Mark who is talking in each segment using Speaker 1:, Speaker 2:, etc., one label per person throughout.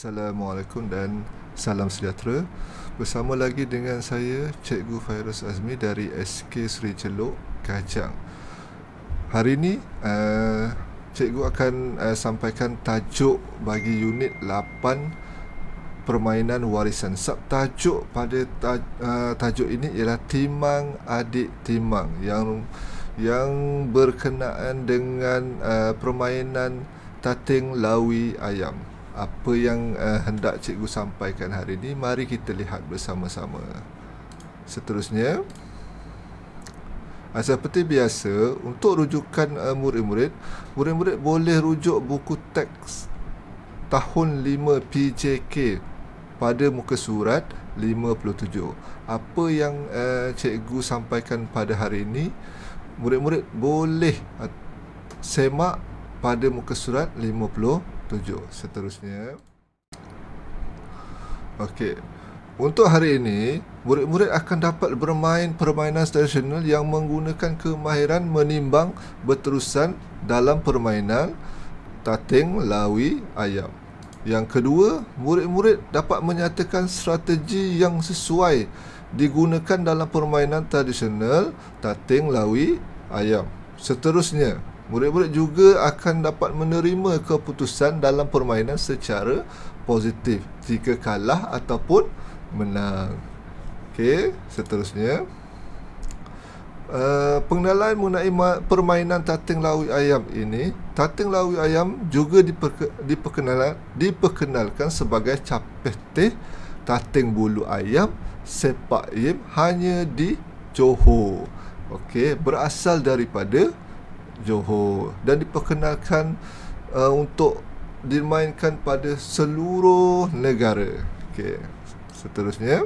Speaker 1: Assalamualaikum dan salam sejahtera. Bersama lagi dengan saya, Cikgu Fairuz Azmi dari SK Seri Celok, Kajang. Hari ini Cikgu akan sampaikan tajuk bagi unit 8 permainan warisan. Subtajuk pada tajuk ini ialah Timang Adik Timang, yang berkenaan dengan permainan tating lawi ayam. Apa yang hendak cikgu sampaikan hari ini, mari kita lihat bersama-sama. Seterusnya, seperti biasa, untuk rujukan murid-murid boleh rujuk buku teks tahun 5 PJK pada muka surat 57. Apa yang cikgu sampaikan pada hari ini, murid-murid boleh semak pada muka surat 57. Seterusnya, okey, untuk hari ini murid-murid akan dapat bermain permainan tradisional yang menggunakan kemahiran menimbang berterusan dalam permainan tating lawi ayam. Yang kedua, murid-murid dapat menyatakan strategi yang sesuai digunakan dalam permainan tradisional tating lawi ayam. Seterusnya, murid-murid juga akan dapat menerima keputusan dalam permainan secara positif jika kalah ataupun menang. Okey, seterusnya, pengenalan mengenai permainan tating lawi ayam ini. Tating lawi ayam juga diperkenalkan sebagai capeh teh tating bulu ayam sepak yim hanya di Johor. Okey, berasal daripada Johor dan diperkenalkan untuk dimainkan pada seluruh negara. Okey, seterusnya,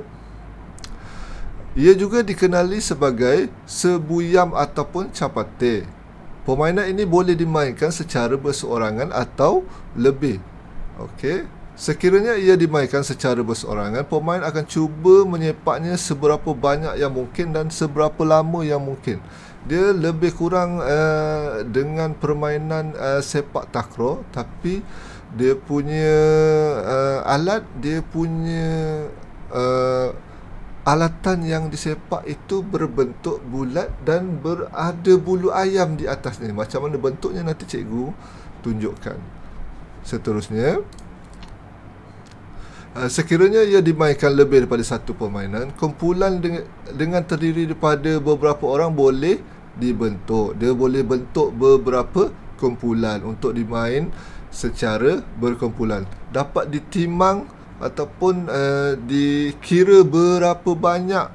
Speaker 1: ia juga dikenali sebagai sebuyam ataupun capate. Permainan ini boleh dimainkan secara berseorangan atau lebih. Okey, sekiranya ia dimainkan secara berseorangan, pemain akan cuba menyepaknya seberapa banyak yang mungkin dan seberapa lama yang mungkin. Dia lebih kurang dengan permainan sepak takraw, tapi dia punya alat, dia punya alatan yang disepak itu berbentuk bulat dan berada bulu ayam di atasnya. Macam mana bentuknya nanti cikgu tunjukkan. Seterusnya, sekiranya ia dimainkan lebih daripada satu permainan, kumpulan dengan terdiri daripada beberapa orang boleh dibentuk. Dia boleh bentuk beberapa kumpulan untuk dimain secara berkumpulan. Dapat ditimang ataupun dikira berapa banyak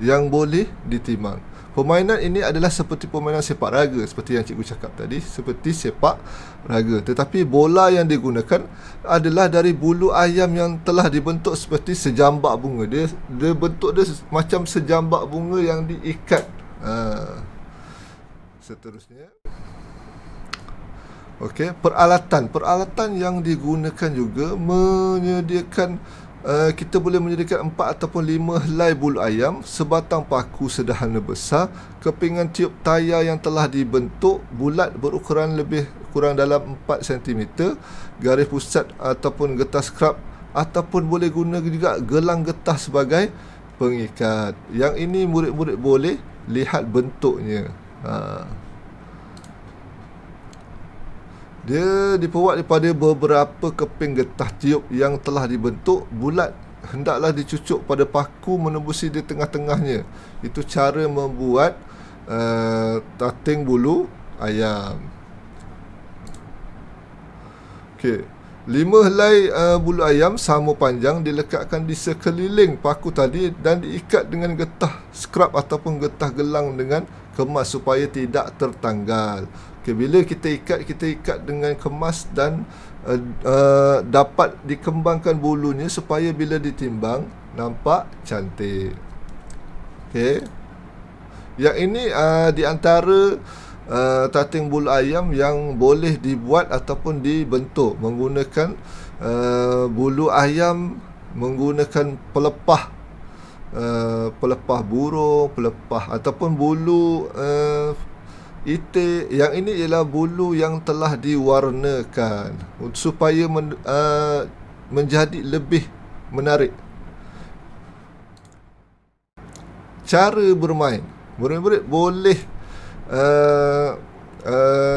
Speaker 1: yang boleh ditimang. Permainan ini adalah seperti permainan sepak raga, seperti yang cikgu cakap tadi, seperti sepak raga. Tetapi bola yang digunakan adalah dari bulu ayam yang telah dibentuk seperti sejambak bunga. Dia bentuk dia macam sejambak bunga yang diikat. Seterusnya, okey, peralatan yang digunakan juga menyediakan, kita boleh menyediakan 4 ataupun 5 helai bulu ayam, sebatang paku sederhana besar, kepingan tiup tayar yang telah dibentuk bulat berukuran lebih kurang dalam 4 cm, garis pusat ataupun getah skrap, ataupun boleh guna juga gelang getah sebagai pengikat. Yang ini murid-murid boleh lihat bentuknya. Dia diperbuat daripada beberapa keping getah tiup yang telah dibentuk bulat, hendaklah dicucuk pada paku menembusi di tengah-tengahnya. Itu cara membuat tating bulu ayam. Okey, 5 helai bulu ayam sama panjang dilekatkan di sekeliling paku tadi dan diikat dengan getah skrap ataupun getah gelang dengan kemas supaya tidak tertanggal. Okay, bila kita ikat dengan kemas dan dapat dikembangkan bulunya supaya bila ditimbang nampak cantik. Okey, yang ini di antara tating bulu ayam yang boleh dibuat ataupun dibentuk menggunakan bulu ayam, menggunakan pelepah burung, pelepah ataupun bulu itik. Yang ini ialah bulu yang telah diwarnakan supaya menjadi lebih menarik. Cara bermain, murid-murid boleh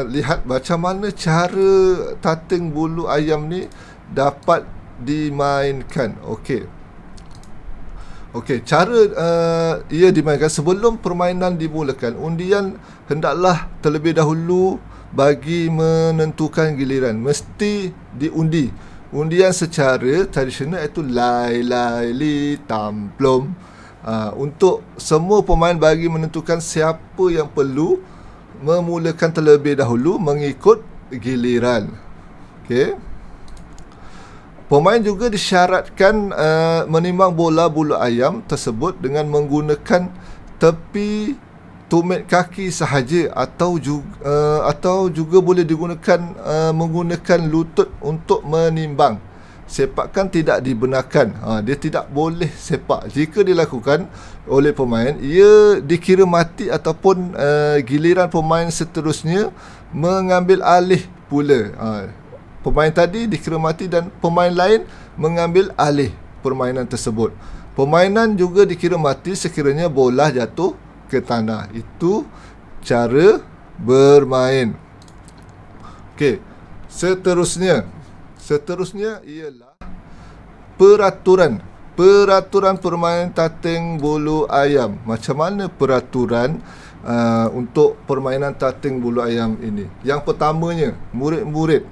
Speaker 1: lihat macam mana cara tating bulu ayam ni dapat dimainkan. Okey, cara ia dimainkan sebelum permainan dimulakan. Undian hendaklah terlebih dahulu bagi menentukan giliran. Mesti diundi. Undian secara tradisional iaitu lai, lai, li, tam, plom. Untuk semua pemain bagi menentukan siapa yang perlu memulakan terlebih dahulu mengikut giliran. Okey. Pemain juga disyaratkan menimbang bola bulu ayam tersebut dengan menggunakan tepi tumit kaki sahaja atau juga boleh digunakan menggunakan lutut untuk menimbang. Sepakan tidak dibenarkan. Dia tidak boleh sepak. Jika dilakukan oleh pemain, ia dikira mati ataupun giliran pemain seterusnya mengambil alih pula. Pemain tadi dikira mati dan pemain lain mengambil alih permainan tersebut. Permainan juga dikira mati sekiranya bola jatuh ke tanah. Itu cara bermain. Okey. Seterusnya ialah peraturan permainan tating bulu ayam. Macam mana peraturan untuk permainan tating bulu ayam ini? Yang pertamanya, murid-murid,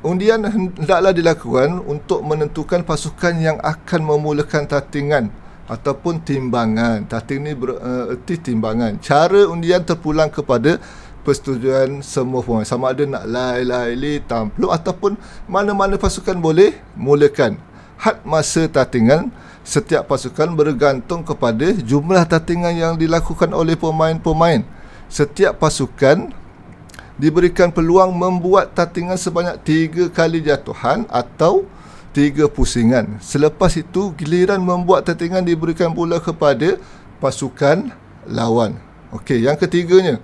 Speaker 1: undian hendaklah dilakukan untuk menentukan pasukan yang akan memulakan tatingan ataupun timbangan. Tating ni bererti timbangan. Cara undian terpulang kepada persetujuan semua pemain, sama ada nak lai, lai, li, tam, plom ataupun mana-mana pasukan boleh mulakan. Had masa tatingan setiap pasukan bergantung kepada jumlah tatingan yang dilakukan oleh pemain-pemain. Setiap pasukan diberikan peluang membuat tatingan sebanyak 3 kali jatuhan atau 3 pusingan. Selepas itu, giliran membuat tatingan diberikan pula kepada pasukan lawan. Okey, yang ketiganya,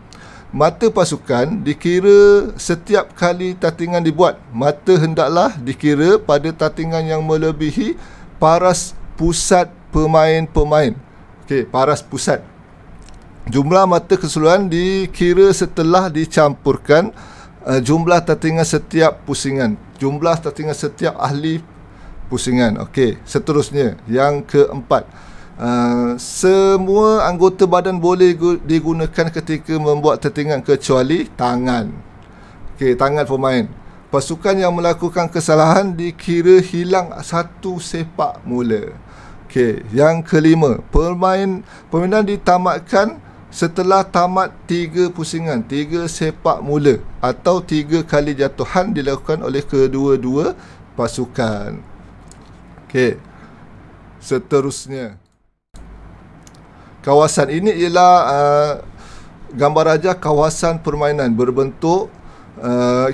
Speaker 1: mata pasukan dikira setiap kali tatingan dibuat. Mata hendaklah dikira pada tatingan yang melebihi paras pusat pemain-pemain. Okey, paras pusat. Jumlah mata keseluruhan dikira setelah dicampurkan jumlah tatingan setiap pusingan. Jumlah tatingan setiap ahli pusingan. Okey, seterusnya yang keempat, semua anggota badan boleh digunakan ketika membuat tatingan kecuali tangan. Okey, tangan pemain. Pasukan yang melakukan kesalahan dikira hilang 1 sepak mula. Okey, yang kelima, permainan ditamatkan setelah tamat 3 pusingan, 3 sepak mula atau 3 kali jatuhan dilakukan oleh kedua-dua pasukan. Okey, seterusnya, kawasan ini ialah gambar rajah kawasan permainan berbentuk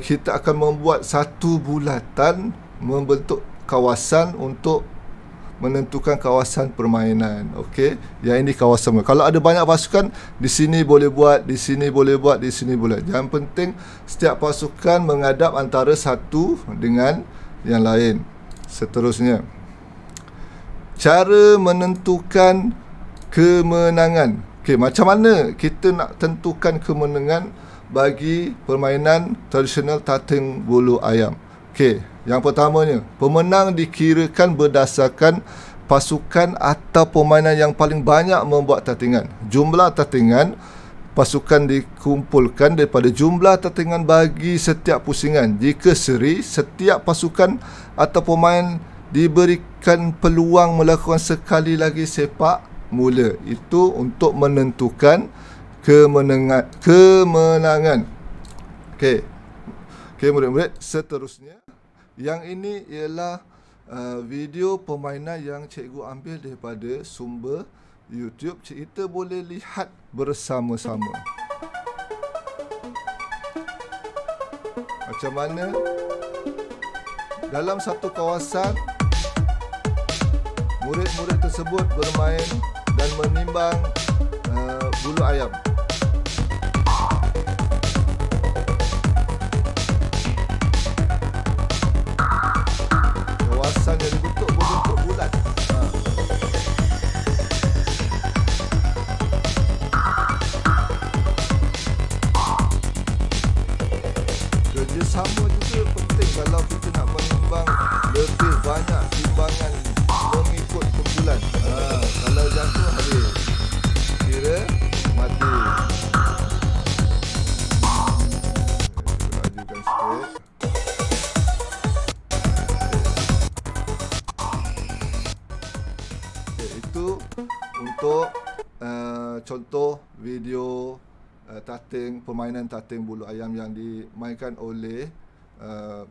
Speaker 1: kita akan membuat satu bulatan membentuk kawasan untuk menentukan kawasan permainan. Okey, yang ini kawasan. Kalau ada banyak pasukan, di sini boleh buat, di sini boleh buat, di sini boleh. Yang penting setiap pasukan menghadap antara satu dengan yang lain. Seterusnya, cara menentukan kemenangan. Okey, macam mana kita nak tentukan kemenangan bagi permainan tradisional tating bulu ayam? Okey, yang pertamanya, pemenang dikirakan berdasarkan pasukan atau permainan yang paling banyak membuat tatingan. Jumlah tatingan pasukan dikumpulkan daripada jumlah tatingan bagi setiap pusingan. Jika seri, setiap pasukan atau pemain diberikan peluang melakukan sekali lagi sepak mula. Itu untuk menentukan kemenangan. Okey, murid-murid, seterusnya, yang ini ialah video permainan yang cikgu ambil daripada sumber YouTube. Kita boleh lihat bersama-sama macam mana dalam satu kawasan murid-murid tersebut bermain dan menimbang bulu ayam. yang dibentuk berbentuk bulat. Kerjasama juga penting kalau kita nak menimbang lebih banyak timbangan mengikut kumpulan. Kalau jatuh habis, kira mati. Lajukan sikit. Itu untuk contoh video permainan tatting bulu ayam yang dimainkan oleh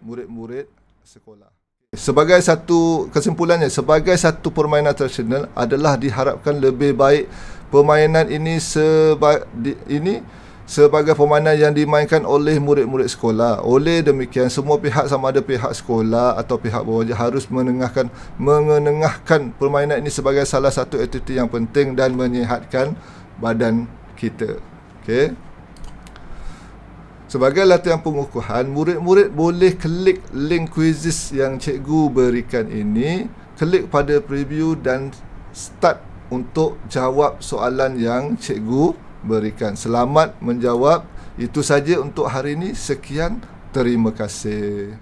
Speaker 1: murid-murid sekolah. Sebagai satu kesimpulannya, sebagai satu permainan tradisional adalah diharapkan lebih baik permainan ini sebagai permainan yang dimainkan oleh murid-murid sekolah. Oleh demikian, semua pihak sama ada pihak sekolah atau pihak berwajib harus mengenengahkan permainan ini sebagai salah satu aktiviti yang penting dan menyihatkan badan kita. Okey. Sebagai latihan pengukuhan, murid-murid boleh klik link quizzes yang cikgu berikan ini, klik pada preview dan start untuk jawab soalan yang cikgu berikan. Selamat menjawab. Itu saja untuk hari ini. Sekian, terima kasih.